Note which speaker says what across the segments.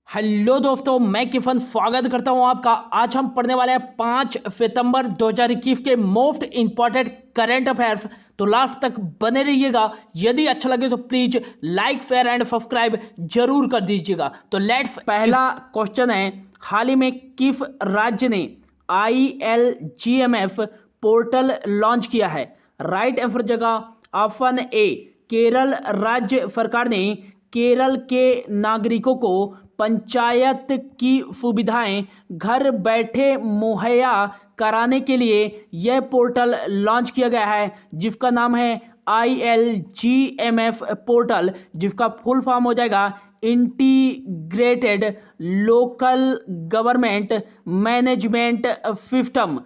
Speaker 1: Hello दोस्तों, मैं किफन स्वागत करता हूं आपका। आज हम पढ़ने वाले हैं 5 सितंबर 2021 के मोस्ट इंपॉर्टेंट करंट अफेयर्स। तो लास्ट तक बने रहिएगा। यदि अच्छा लगे तो please like share and subscribe जरूर कर दीजिएगा। तो लेट्स, पहला क्वेश्चन है, हाल ही में किस राज्य ने ILGMF पोर्टल लॉन्च किया है? राइट आंसर जगह ऑप्शन ए, केरल राज्य सरकार ने केरल के नागरिकों को पंचायत की सुविधाएं घर बैठे मुहैया कराने के लिए यह पोर्टल लॉन्च किया गया है, जिसका नाम है ILGMF पोर्टल, जिसका फुल फॉर्म हो जाएगा integrated local government management system.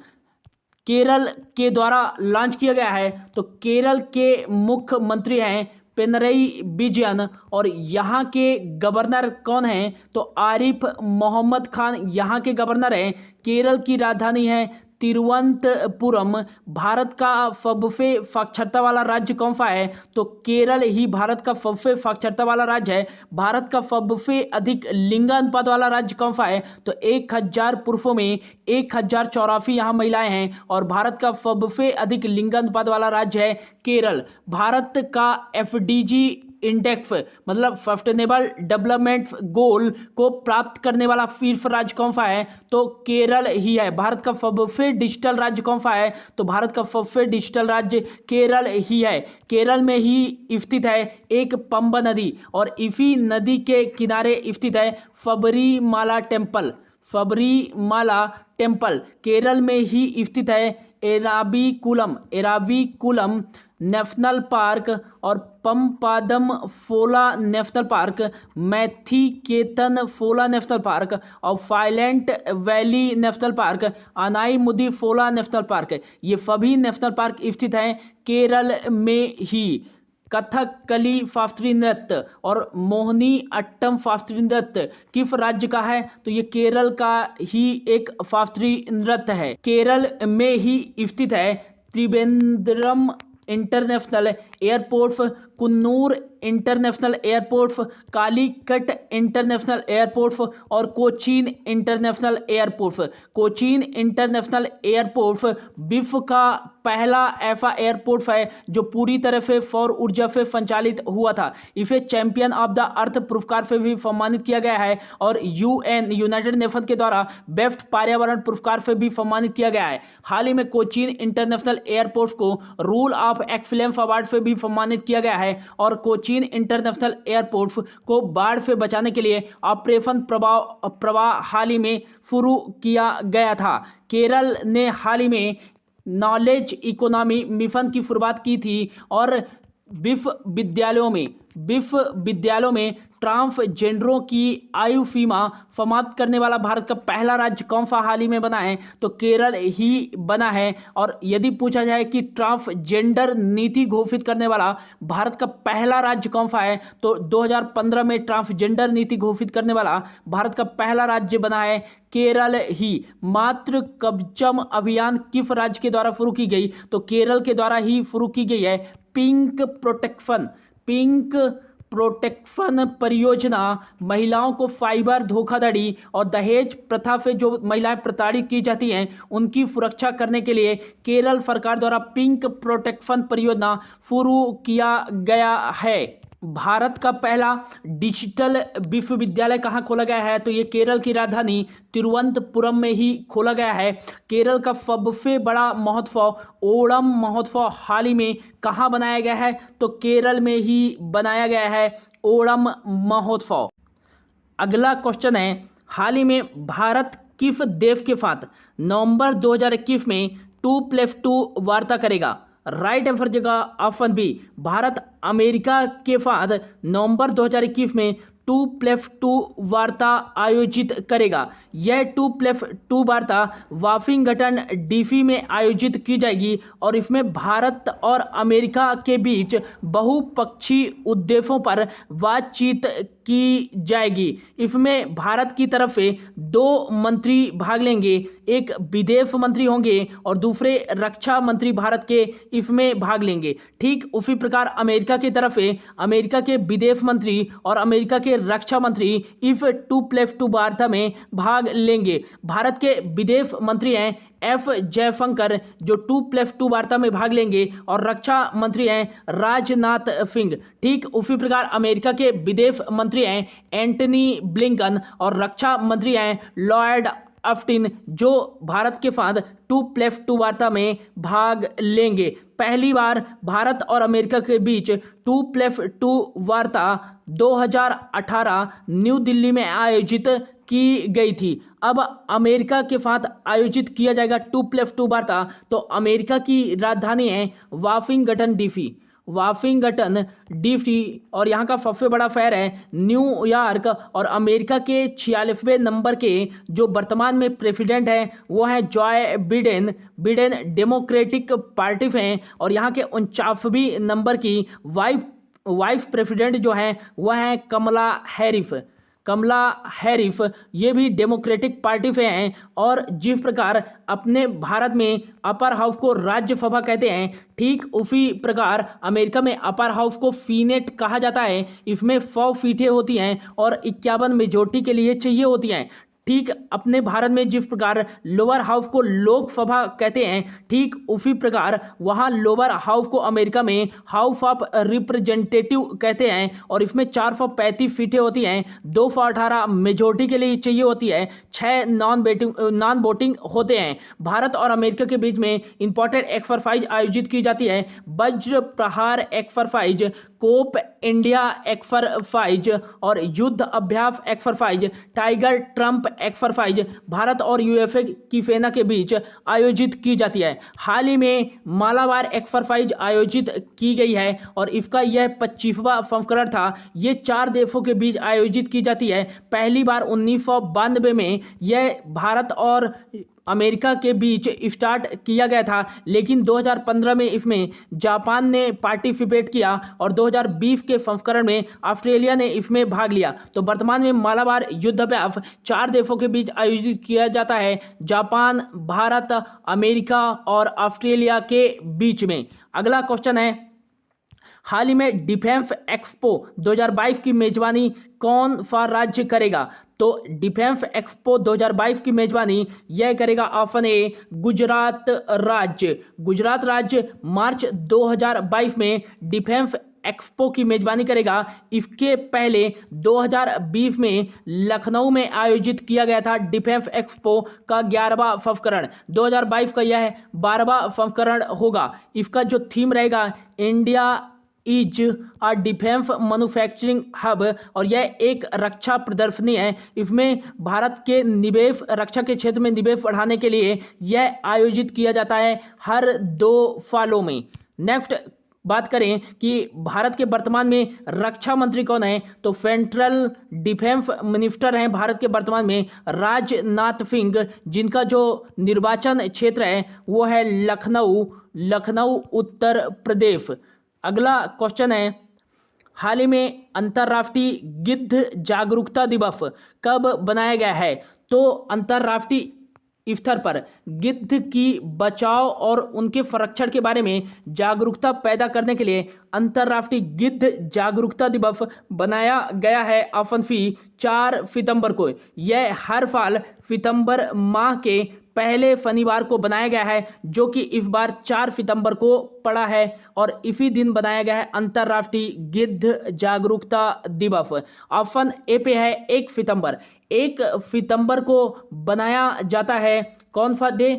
Speaker 1: Kerala के द्वारा लॉन्च किया गया है। तो केरल के मुख्यमंत्री हैं पिनरई विजयन और यहाँ के गवर्नर कौन हैं? तो आरिफ मोहम्मद खान यहाँ के गवर्नर हैं। केरल की राजधानी है तिरुवनंतपुरम। भारत का सबसे साक्षरता वाला राज्य कौन सा है? तो केरल ही भारत का सबसे साक्षरता वाला राज्य है। भारत का सबसे अधिक लिंगानुपात वाला राज्य कौन सा है? तो 1000 पुरुषों में 1084 यहाँ महिलाएं हैं और भारत का सबसे अधिक लिंगानुपात वाला राज्य है केरल। भारत का FDG इंडेक्स मतलब सस्टेनेबल डेवलपमेंट गोल को प्राप्त करने वाला शीर्ष राज्य कौन सा है? तो केरल ही है। भारत का सबसे डिजिटल राज्य कौन सा है? तो भारत का सबसे डिजिटल राज्य केरल ही है। केरल में ही स्थित है एक पंबा नदी और इसी नदी के किनारे स्थित है सबरीमाला टेम्पल। सबरीमाला टेम्पल केरल में ही स्थित है। एराविकुलम नेशनल पार्क और Pampadum Shola national park, Mathikettan Shola national park और silent valley national park, Anamudi Shola national park, ये सभी नेशनल पार्क स्थित हैं केरल में ही। कथकली शास्त्रीय नृत्य और मोहिनी अट्टम शास्त्रीय नृत्य किस राज्य का है? तो ये केरल का ही एक शास्त्रीय नृत्य है। केरल में ही स्थित है Trivandrum international airport, Kunnur international airport, Calicut international airport और Cochin international airport. Cochin international airport विश्व का पहला ऐसा एयरपोर्ट है जो पूरी तरह से सौर ऊर्जा से संचालित हुआ था। इसे चैंपियन ऑफ द अर्थ पुरस्कार से भी सम्मानित किया गया है और यूनाइटेड नेशन के द्वारा बेस्ट पर्यावरण पुरस्कार से भी सम्मानित किया गया है। हाल ही में कोचीन इंटरनेशनल एयरपोर्ट को रूल ऑफ एक्सीलेंस अवार्ड से भी सम्मानित किया गया है और कोचीन इंटरनेशनल एयरपोर्ट को बाढ़ से बचाने के लिए ऑपरेशन प्रवाह हाल ही में शुरू किया गया था। केरल ने हाल ही में नॉलेज इकोनॉमी मिशन की शुरुआत की थी और विश्वविद्यालयों में ट्रांसजेंडरों की आयु सीमा समाप्त करने वाला भारत का पहला राज्य कौन सा हाल ही में बना है? तो केरल ही बना है। और यदि पूछा जाए कि ट्रांसजेंडर नीति घोषित करने वाला भारत का पहला राज्य कौन सा है? तो 2015 में ट्रांसजेंडर नीति घोषित करने वाला भारत का पहला राज्य बना है केरल ही। मातृ कवचम अभियान किस राज्य के द्वारा शुरू की गई? तो केरल के द्वारा ही शुरू की गई है। पिंक प्रोटेक्शन परियोजना महिलाओं को साइबर धोखाधड़ी और दहेज प्रथा से जो महिलाएं प्रताड़ित की जाती हैं उनकी सुरक्षा करने के लिए केरल सरकार द्वारा पिंक प्रोटेक्शन परियोजना शुरू किया गया है। भारत का पहला डिजिटल विश्वविद्यालय कहाँ खोला गया है? तो ये केरल की राजधानी तिरुवनंतपुरम में ही खोला गया है। केरल का सबसे बड़ा महोत्सव ओणम महोत्सव हाल ही में कहाँ बनाया गया है? तो केरल में ही बनाया गया है ओणम महोत्सव। अगला क्वेश्चन है, हाल ही में भारत किस देश के साथ नवंबर 2021 में 2+2 वार्ता करेगा? राइट आंसर जगह ऑप्शन बी, भारत अमेरिका के साथ नवंबर 2021 में 2+2 वार्ता आयोजित करेगा। यह 2+2 वार्ता वाशिंगटन DC में आयोजित की जाएगी और इसमें भारत और अमेरिका के बीच बहुपक्षीय उद्देश्यों पर बातचीत की जाएगी। इसमें भारत की तरफ से 2 मंत्री भाग लेंगे, एक विदेश मंत्री होंगे और दूसरे रक्षा मंत्री भारत के इसमें भाग लेंगे। ठीक उसी प्रकार अमेरिका की तरफ से अमेरिका के विदेश मंत्री और अमेरिका के रक्षा मंत्री इस 2+2 वार्ता में भाग लेंगे। भारत के विदेश मंत्री हैं एफ जयशंकर जो 2+2 वार्ता में भाग लेंगे और रक्षा मंत्री हैं राजनाथ सिंह। ठीक उसी प्रकार अमेरिका के विदेश मंत्री हैं एंटनी ब्लिंकन और रक्षा मंत्री हैं लॉयड ऑस्टिन जो भारत के साथ 2+2 वार्ता में भाग लेंगे। पहली बार भारत और अमेरिका के बीच 2+2 वार्ता 2018 न्यू दिल्ली में आयोजित की गई थी। अब अमेरिका के साथ आयोजित किया जाएगा 2+2 वार्ता, तो अमेरिका की राजधानी है वाशिंगटन डीसी और यहाँ का सबसे बड़ा शहर है न्यूयॉर्क। और अमेरिका के 46वें नंबर के जो वर्तमान में प्रेसिडेंट हैं वो हैं जॉय बिडेन डेमोक्रेटिक पार्टी से हैं। और यहाँ के 49वीं नंबर की वाइस प्रेसिडेंट जो हैं वह हैं कमला हैरिस ये भी डेमोक्रेटिक पार्टी से हैं। और जिस प्रकार अपने भारत में अपर हाउस को राज्यसभा कहते हैं, ठीक उसी प्रकार अमेरिका में अपर हाउस को सीनेट कहा जाता है। इसमें 100 सीटें होती हैं और 51 मेजोरिटी के लिए चाहिए होती हैं। ठीक अपने भारत में जिस प्रकार लोअर हाउस को लोकसभा कहते हैं, ठीक उसी प्रकार वहाँ लोअर हाउस को अमेरिका में हाउस ऑफ रिप्रेजेंटेटिव कहते हैं। और इसमें 435 सीटें होती हैं, 218 मेजोरिटी के लिए चाहिए होती है, 6 नॉन वोटिंग होते हैं। भारत और अमेरिका के बीच में इंपॉर्टेंट एक्सरसाइज आयोजित की जाती है, वज्र प्रहार एक्सरसाइज, कोप इंडिया एक्सरसाइज और युद्ध अभ्यास exercise, tiger Trump exercise Bharat और यूएसए की सेना के बीच आयोजित की जाती है। हाल ही में मालाबार एक्सरसाइज आयोजित की गई है और इसका यह 25वां संस्करण था। ये 4 देशों के बीच आयोजित की जाती है। पहली बार 1992 में यह भारत और अमेरिका के बीच स्टार्ट किया गया था, लेकिन 2015 में इसमें जापान ने पार्टिसिपेट किया और 2020 के संस्करण में ऑस्ट्रेलिया ने इसमें भाग लिया। तो वर्तमान में मालाबार युद्धाभ्यास 4 देशों के बीच आयोजित किया जाता है, जापान, भारत, अमेरिका और ऑस्ट्रेलिया के बीच में। अगला क्वेश्चन है, हाल ही में डिफेंस एक्सपो 2022 की मेजबानी कौन सा राज्य करेगा? तो डिफेंस एक्सपो 2022 की मेजबानी यह करेगा ऑप्शन ए गुजरात राज्य मार्च 2022 में डिफेंस एक्सपो की मेजबानी करेगा। इसके पहले 2020 में लखनऊ में आयोजित किया गया था डिफेंस एक्सपो का 11वां संस्करण। 2022 का यह 12वां संस्करण होगा। इसका जो थीम रहेगा India is a defence manufacturing hub और यह एक रक्षा प्रदर्शनी है। इसमें भारत के निवेश रक्षा के क्षेत्र में निवेश बढ़ाने के लिए यह आयोजित किया जाता है हर 2 सालों में। नेक्स्ट बात करें कि भारत के वर्तमान में रक्षा मंत्री कौन है, तो सेंट्रल डिफेंस मिनिस्टर हैं भारत के वर्तमान में राजनाथ सिंह, जिनका जो निर्वाचन क्षेत्र है वो है लखनऊ उत्तर प्रदेश। अगला क्वेश्चन है, हाल ही में अंतर्राष्ट्रीय गिद्ध जागरूकता दिवस कब बनाया गया है? तो अंतर्राष्ट्रीय स्तर पर गिद्ध की बचाव और उनके संरक्षण के बारे में जागरूकता पैदा करने के लिए अंतर्राष्ट्रीय गिद्ध जागरूकता दिवस बनाया गया है। ऑप्शन सी 4 सितंबर को। यह हर साल सितंबर माह के पहले शनिवार को बनाया गया है, जो कि इस बार 4 सितंबर को पड़ा है और इसी दिन बनाया गया है अंतर्राष्ट्रीय गिद्ध जागरूकता दिवस। ऑप्शन ए पे है 1 सितंबर। 1 सितंबर को बनाया जाता है कौन सा डे?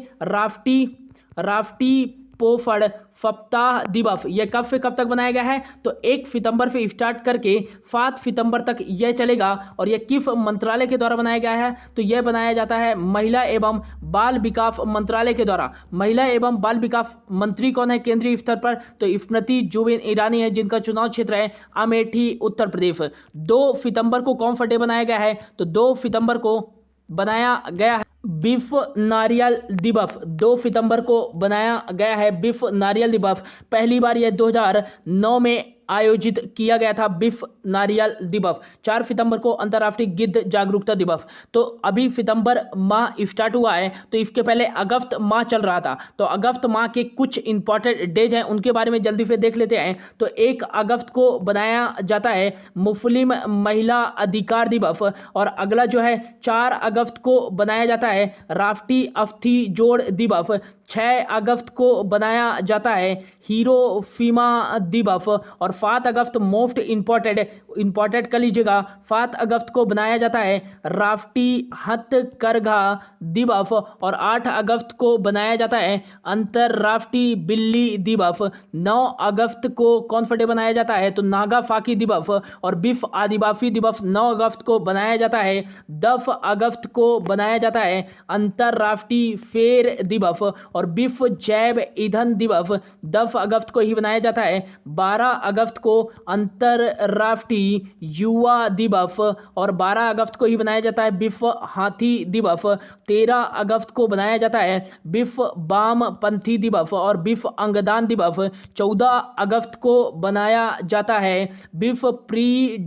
Speaker 1: राष्ट्रीय पोषण सप्ताह दिवस। यह कब से कब तक बनाया गया है? तो 1 सितंबर से स्टार्ट करके 7 सितंबर तक यह चलेगा। और यह किस मंत्रालय के द्वारा बनाया गया है? तो यह बनाया जाता है महिला एवं बाल विकास मंत्रालय के द्वारा। महिला एवं बाल विकास मंत्री कौन है केंद्रीय स्तर पर? तो स्मृति जुबिन ईरानी है, जिनका चुनाव क्षेत्र है अमेठी उत्तर प्रदेश। 2 सितंबर को कौन सा डे बनाया गया है? तो 2 सितंबर को बनाया गया है विश्व नारियल दिवस। 2 सितंबर को बनाया गया है विश्व नारियल दिवस। पहली बार यह 2009 में आयोजित किया गया था बिफ नारियल दिवस। 4 सितंबर को अंतर्राष्ट्रीय गिद्ध जागरूकता दिवस। तो अभी सितंबर माह स्टार्ट हुआ है, तो इसके पहले अगस्त माह चल रहा था। तो अगस्त माह के कुछ इंपॉर्टेंट डेज हैं, उनके बारे में जल्दी से देख लेते हैं। तो 1 अगस्त को बनाया जाता है मुस्लिम महिला अधिकार दिवस, और अगला जो है 4 अगस्त को बनाया जाता है राष्ट्रीय अस्थि जोड़ दिवस। 6 अगस्त को बनाया जाता है हिरोशिमा दिवस, और 7 अगस्त मोस्ट इंपॉर्टेंट कर लीजिएगा, 7 अगस्त को बनाया जाता है राष्ट्रीय हथकरघा दिवस, और 8 अगस्त को बनाया जाता है अंतर्राष्ट्रीय बिल्ली दिवस। 9 अगस्त को कौन सा डे बनाया जाता है, तो नागा फाकी दिवस और विश्व आदिवासी दिवस 9 अगस्त को बनाया जाता है। 10 अगस्त को बनाया जाता है अंतर्राष्ट्रीय फेर दिवस और विश्व जैव ईंधन दिवस 10 अगस्त को ही बनाया जाता है। 12 अगस्त को अंतर्राष्ट्रीय युवा दिवस और 12 अगस्त को ही बनाया जाता है विश्व हाथी दिवस। 13 अगस्त को बनाया जाता है विश्व वामपंथी दिवस और विश्व अंगदान दिवस। 14 अगस्त को बनाया जाता है विश्व प्री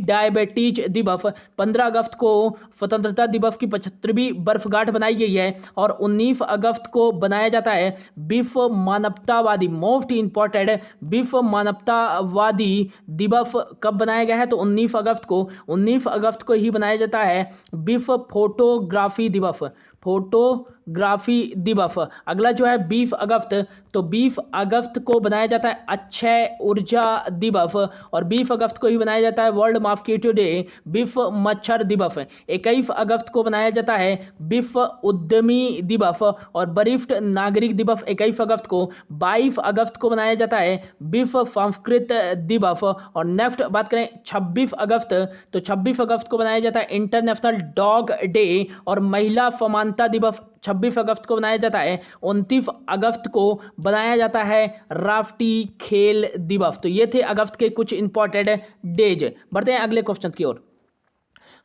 Speaker 1: डायबिटीज दिवस। 15 अगस्त को स्वतंत्रता दिवस की 75वीं वर्षगांठ बनाई गई है, और 19 अगस्त को बनाया जाता है विश्व मानवतावादी, मोस्ट इंपॉर्टेंट विश्व मानवतावादी दिवस कब बनाया गया है, तो 19 अगस्त को। 19 अगस्त को ही बनाया जाता है विश्व फोटोग्राफी दिवस। अगला जो है 20 अगस्त, तो 20 अगस्त को बनाया जाता है अक्षय ऊर्जा दिवस, और 20 अगस्त को ही बनाया जाता है वर्ल्ड मॉस्किटो डे, विश्व मच्छर दिवस। 21 अगस्त को बनाया जाता है विश्व उद्यमी दिवस और वरिष्ठ नागरिक दिवस 21 अगस्त को। 22 अगस्त को बनाया जाता है विश्व संस्कृत दिवस। और नेक्स्ट बात करें 26 अगस्त, तो 26 अगस्त को बनाया जाता है इंटरनेशनल डॉग डे और महिला समानता दिवस 26 अगस्त को बनाया जाता है। 29 अगस्त को बनाया जाता है राष्ट्रीय खेल दिवस। तो ये थे अगस्त के कुछ इंपॉर्टेंट डेज। बढ़ते हैं अगले क्वेश्चन की ओर।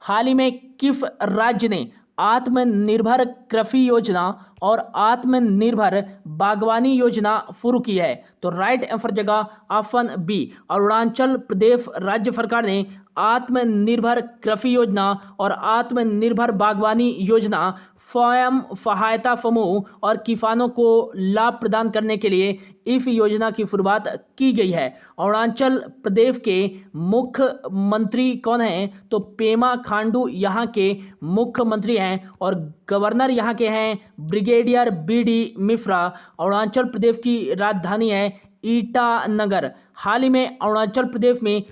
Speaker 1: हाल ही में किस राज्य ने आत्मनिर्भर कृषि योजना और आत्मनिर्भर बागवानी योजना शुरू की है, तो राइट आंसर जगह ऑप्शन बी, अरुणाचल प्रदेश राज्य सरकार ने आत्मनिर्भर कृषि योजना और आत्मनिर्भर बागवानी योजना स्वयं सहायता समूह और किसानों को लाभ प्रदान करने के लिए इस योजना की शुरुआत की गई है। अरुणाचल प्रदेश के मुख्यमंत्री कौन हैं, तो पेमा खांडू यहाँ के मुख्यमंत्री हैं और गवर्नर यहाँ के हैं ब्रिगेडियर BD मिश्रा। अरुणाचल प्रदेश की राजधानी है ईटानगर। हाल ही में अरुणाचल प्रदेश में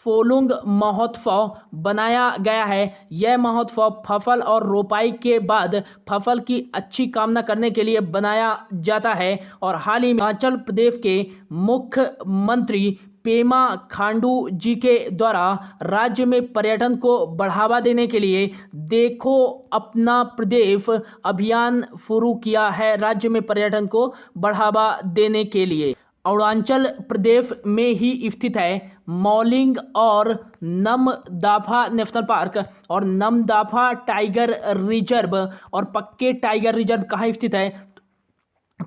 Speaker 1: सोलुंग महोत्सव बनाया गया है। यह महोत्सव फसल और रोपाई के बाद फसल की अच्छी कामना करने के लिए बनाया जाता है। और हाल ही में हिमाचल प्रदेश के मुख्यमंत्री पेमा खांडू जी के द्वारा राज्य में पर्यटन को बढ़ावा देने के लिए देखो अपना प्रदेश अभियान शुरू किया है। राज्य में पर्यटन को बढ़ावा देने के लिए अरुणाचल प्रदेश में ही स्थित है मौलिंग और नमदाफा नेशनल पार्क और नमदाफा टाइगर रिजर्व और पक्के टाइगर रिजर्व कहाँ स्थित है,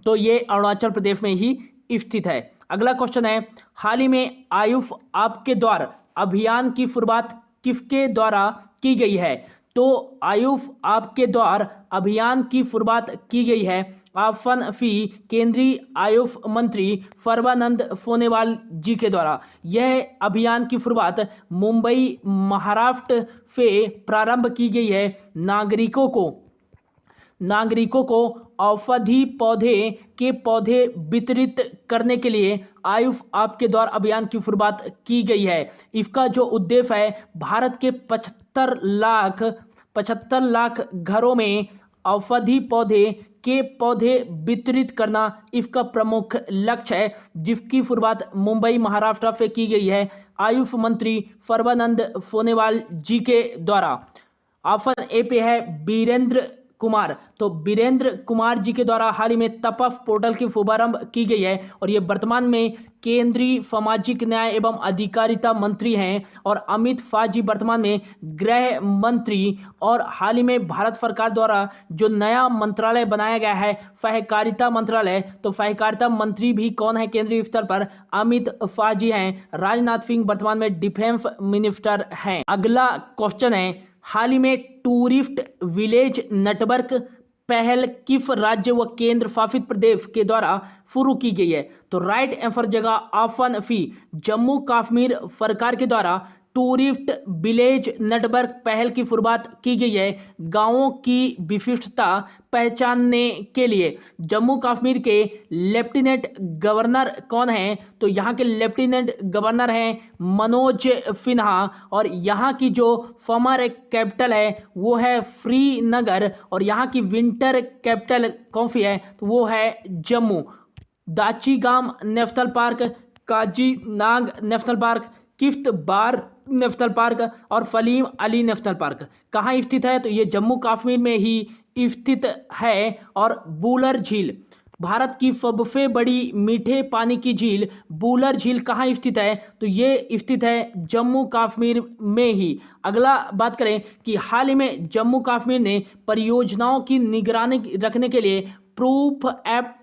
Speaker 1: तो ये अरुणाचल प्रदेश में ही स्थित है। अगला क्वेश्चन है, हाल ही में आयुष आपके द्वार अभियान की शुरुआत किसके द्वारा की गई है, तो आयुष आपके द्वार अभियान की शुरुआत की गई है ऑप्शन सी, केंद्रीय आयुष मंत्री सर्बानंद सोनोवाल जी के द्वारा। यह अभियान की शुरुआत मुंबई महाराष्ट्र से प्रारंभ की गई है। नागरिकों को औषधि पौधे वितरित करने के लिए आयुष आपके द्वार अभियान की शुरुआत की गई है। इसका जो उद्देश्य है भारत के 75 लाख घरों में औषधि पौधे वितरित करना इसका प्रमुख लक्ष्य है, जिसकी शुरुआत मुंबई महाराष्ट्र से की गई है आयुष मंत्री सर्बानंद सोनोवाल जी के द्वारा। ऑप्शन ए पे है वीरेंद्र कुमार। तो वीरेंद्र कुमार जी के द्वारा हाल ही में तपफ पोर्टल की शुभारंभ की गई है और ये वर्तमान में केंद्रीय सामाजिक न्याय एवं अधिकारिता मंत्री हैं और अमित शाह जी वर्तमान में गृह मंत्री। और हाल ही में भारत सरकार द्वारा जो नया मंत्रालय बनाया गया है सहकारिता मंत्रालय, तो सहकारिता मंत्री भी कौन है केंद्रीय स्तर पर? अमित शाह जी हैं। राजनाथ सिंह वर्तमान में डिफेंस मिनिस्टर हैं। अगला क्वेश्चन है, हाल ही में टूरिस्ट विलेज नेटवर्क पहल किस राज्य व केंद्र शासित प्रदेश के द्वारा शुरू की गई है? तो राइट आंसर जगह ऑप्शन सी, जम्मू कश्मीर सरकार के द्वारा टूरिस्ट विलेज नेटवर्क पहल की शुरुआत की गई है गांवों की विशिष्टता पहचानने के लिए। जम्मू कश्मीर के लेफ्टिनेंट गवर्नर कौन हैं? तो यहाँ के लेफ्टिनेंट गवर्नर हैं मनोज सिन्हा और यहाँ की जो समर कैपिटल है वो है श्रीनगर और यहाँ की विंटर कैपिटल कौन सी है? तो वो है Jammu. Dachigam national park, Kazinag national park, Kishtwar national park और सलीम अली नेशनल पार्क कहाँ स्थित है? तो ये जम्मू कश्मीर में ही स्थित है। और बूलर झील, भारत की सबसे बड़ी मीठे पानी की झील बूलर झील कहाँ स्थित है? तो ये स्थित है जम्मू कश्मीर में ही। अगला बात करें कि हाल ही में जम्मू कश्मीर ने परियोजनाओं की निगरानी रखने के लिए प्रूफ ऐप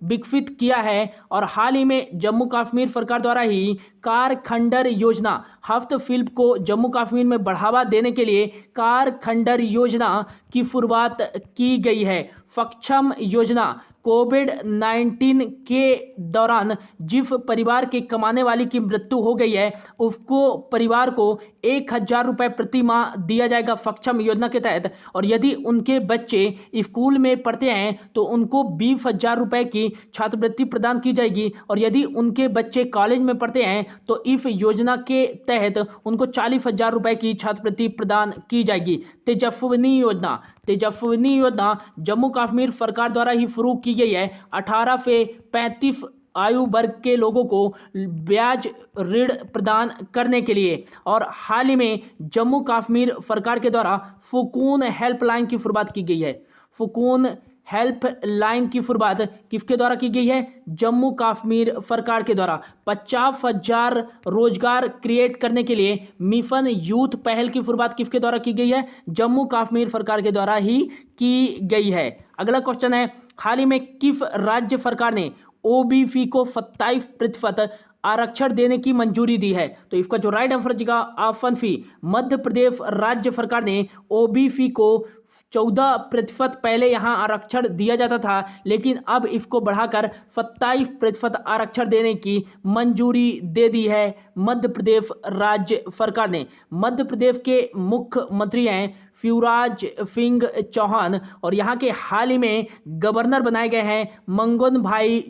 Speaker 1: विकसित किया है और हाल ही में जम्मू कश्मीर सरकार द्वारा ही कार खंडर योजना हफ्त फिल्म को जम्मू कश्मीर में बढ़ावा देने के लिए कार खंडर योजना की शुरुआत की गई है। सक्षम योजना, कोविड-19 के दौरान जिस परिवार के कमाने वाली की मृत्यु हो गई है उसको परिवार को 1,000 रुपये प्रति माह दिया जाएगा सक्षम योजना के तहत। और यदि उनके बच्चे स्कूल में पढ़ते हैं तो उनको 20,000 रुपये की छात्रवृत्ति प्रदान की जाएगी और यदि उनके बच्चे कॉलेज में पढ़ते हैं तो इस योजना के तहत उनको 40,000 रुपये की छात्रवृत्ति प्रदान की जाएगी। तेजस्विनी योजना, तेजस्विनी योजना जम्मू कश्मीर सरकार द्वारा ही शुरू की गई है। 18 से 35 आयु वर्ग के लोगों को ब्याज ऋण प्रदान करने के लिए। और हाल ही में जम्मू कश्मीर सरकार के द्वारा सुकून हेल्पलाइन की शुरुआत की गई है। सुकून हेल्पलाइन की शुरुआत किसके द्वारा की गई है? जम्मू कश्मीर सरकार के द्वारा। 50,000 रोजगार क्रिएट करने के लिए मिशन यूथ पहल की शुरुआत किसके द्वारा की गई है? जम्मू कश्मीर सरकार के द्वारा ही की गई है। अगला क्वेश्चन है, हाल ही में किस राज्य सरकार ने ओबीसी को 27% आरक्षण देने की मंजूरी दी है? तो इसका जो राइट आंसर होगा ऑप्शन सी, मध्य प्रदेश राज्य सरकार ने ओबीसी को 14% पहले यहाँ आरक्षण दिया जाता था लेकिन अब इसको बढ़ाकर 27% आरक्षण देने की मंजूरी दे दी है मध्य प्रदेश राज्य सरकार ने। मध्य प्रदेश के मुख्यमंत्री हैं शिवराज सिंह चौहान और यहाँ के हाल ही में गवर्नर बनाए गए हैं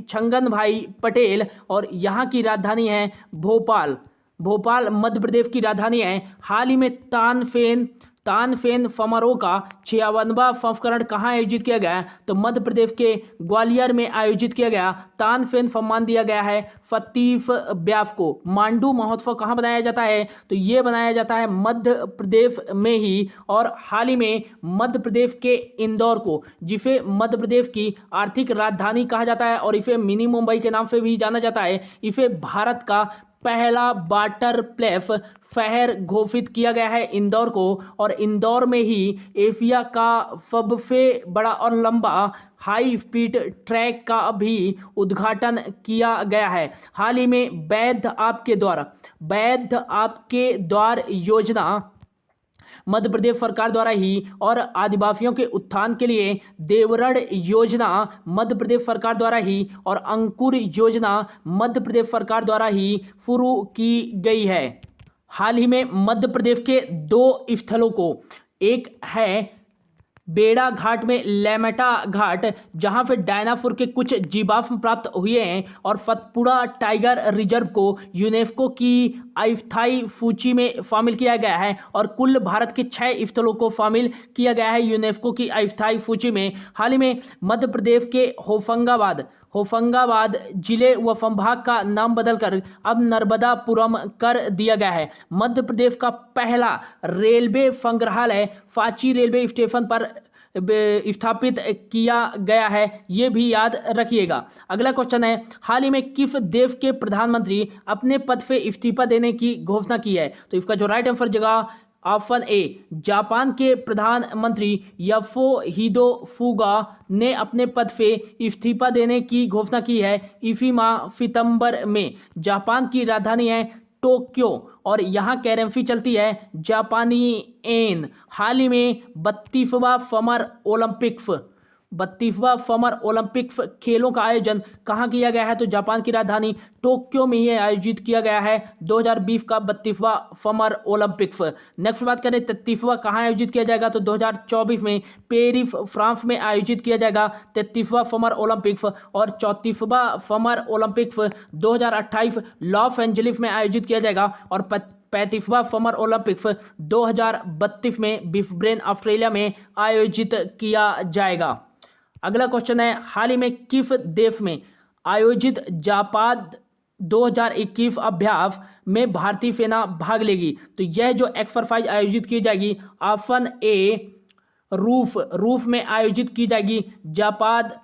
Speaker 1: छंगन भाई पटेल और यहाँ की राजधानी है भोपाल। भोपाल मध्य प्रदेश की राजधानी है। हाल ही में तानसेन समारोह का 56वां संस्करण कहाँ आयोजित किया गया? तो मध्य प्रदेश के ग्वालियर में आयोजित किया गया। तानसेन सम्मान दिया गया है सतीश व्यास को। मांडू महोत्सव कहाँ बनाया जाता है? तो ये बनाया जाता है मध्य प्रदेश में ही। और हाल ही में मध्य प्रदेश के इंदौर को, जिसे मध्य प्रदेश की आर्थिक राजधानी कहा जाता है और इसे मिनी मुंबई के नाम से भी जाना जाता है, इसे भारत का पहला वाटर प्लेस शहर घोषित किया गया है इंदौर को। और इंदौर में ही एशिया का सबसे बड़ा और लंबा हाई स्पीड ट्रैक का भी उद्घाटन किया गया है। हाल ही में वैध आपके द्वार योजना मध्य प्रदेश सरकार द्वारा ही और आदिवासियों के उत्थान के लिए देवरण योजना मध्य प्रदेश सरकार द्वारा ही और अंकुर योजना मध्य प्रदेश सरकार द्वारा ही शुरू की गई है। हाल ही में मध्य प्रदेश के 2 स्थलों को, एक है बेड़ा घाट में लेमेटा घाट जहां पे डायनासोर के कुछ जीवाश्म प्राप्त हुए हैं और सतपुड़ा टाइगर रिजर्व को यूनेस्को की अस्थायी सूची में शामिल किया गया है और कुल भारत के 6 स्थलों को शामिल किया गया है यूनेस्को की अस्थायी सूची में। हाल ही में मध्य प्रदेश के होशंगाबाद जिले व संभाग का नाम बदलकर अब नर्मदापुरम कर दिया गया है। मध्य प्रदेश का पहला रेलवे संग्रहालय सांची रेलवे स्टेशन पर स्थापित किया गया है, ये भी याद रखिएगा। अगला क्वेश्चन है, हाल ही में किस देश के प्रधानमंत्री अपने पद से इस्तीफा देने की घोषणा की है? तो इसका जो राइट आंसर जगह ऑप्शन ए, जापान के प्रधानमंत्री योशिहिदे सुगा ने अपने पद से इस्तीफा देने की घोषणा की है इसी माह सितंबर में। जापान की राजधानी है टोक्यो और यहाँ करेंसी चलती है जापानी येन। हाल ही में 32वां समर ओलंपिक्स खेलों का आयोजन कहाँ किया गया है? तो जापान की राजधानी टोक्यो में ही आयोजित किया गया है 2020 का 32वां समर ओलंपिक्स। नेक्स्ट बात करें 33वां कहाँ आयोजित किया जाएगा? तो 2024 में पेरिस फ्रांस में आयोजित किया जाएगा 33वां समर ओलंपिक्स। और 34वां समर ओलंपिक्स 2028 लॉस एंजलिस में आयोजित किया जाएगा। और 35वां समर ओलंपिक्स 2032 में ब्रिस्बेन ऑस्ट्रेलिया में आयोजित किया जाएगा। अगला क्वेश्चन है, हाल ही में किस देश में आयोजित जापाद 2021 अभ्यास में भारतीय सेना भाग लेगी? तो यह जो एक्सरसाइज आयोजित की जाएगी, ऑप्शन ए रूस में आयोजित की जाएगी जापाद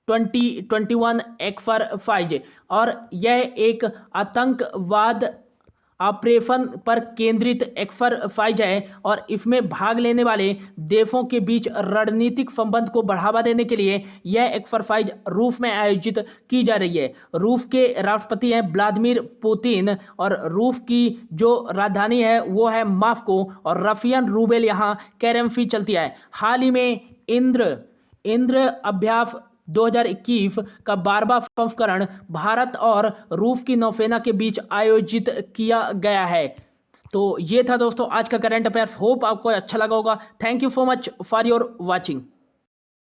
Speaker 1: 2021 एक्सरसाइज। और यह एक आतंकवाद ऑपरेशन पर केंद्रित एक्सरसाइज है और इसमें भाग लेने वाले देशों के बीच रणनीतिक संबंध को बढ़ावा देने के लिए यह एक्सरसाइज रूस में आयोजित की जा रही है। रूस के राष्ट्रपति हैं व्लादिमीर पुतिन और रूस की जो राजधानी है वो है मॉस्को और रशियन रूबेल यहाँ करेंसी चलती है। हाल ही में इंद्र अभ्यास 2021 का 12वां संस्करण भारत और रूस की नौसेना के बीच आयोजित किया गया है। तो ये था दोस्तों आज का करंट अफेयर्स। होप आपको अच्छा लगा होगा। Thank you so much for your watching.